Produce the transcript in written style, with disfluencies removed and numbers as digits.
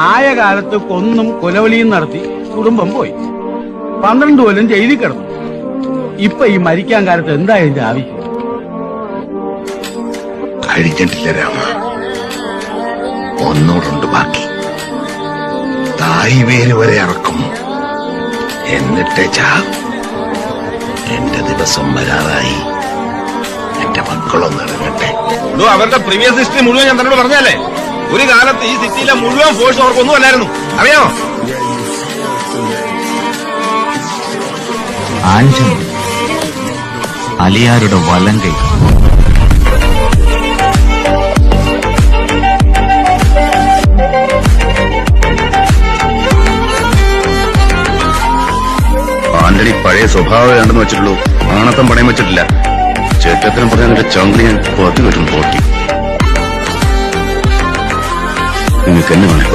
ആയ കാലത്ത് കൊന്നും കൊലവിളിയും നടത്തി കുടുംബം പോയി. 12 കൊല്ലം ജയിലിൽ കിടന്നു. ഇപ്പൊ ഈ മരിക്കാൻ കാലത്ത് എന്താ ഇതിന്റെ ആവശ്യം? കഴിഞ്ഞിട്ടില്ല രാമ, ഒന്നോടുണ്ട് ബാക്കി. തായ് വേര് വരെ ഇറക്കും, എന്നിട്ടേ ചാകും. എന്റെ ദിവസം വരാറായി. എന്റെ മക്കളൊന്നും ഇറങ്ങട്ടെ. അവരുടെ പ്രീവിയസ് ഹിസ്റ്ററി മുഴുവൻ ഞാൻ തന്നോട് പറഞ്ഞല്ലേ. ഒരു കാലത്ത് ഈ സിറ്റിയിലെ മുഴുവൻ ഫോഴ്സ് അവർക്കൊന്നും അല്ലായിരുന്നു, അറിയാമോ? ആൻജലി അലിയാരുടെ വലങ്കൈ. ആന്റണി പഴയ സ്വഭാവം വേണ്ടെന്ന് വെച്ചിട്ടുള്ളൂ, ആണത്തം പണയം വെച്ചിട്ടില്ല. ചേട്ടത്തിനും പറഞ്ഞ എന്റെ ചങ്ക് ഞാൻ പതി വരും പോട്ടി. നിങ്ങൾക്ക് എന്നെ വേണേ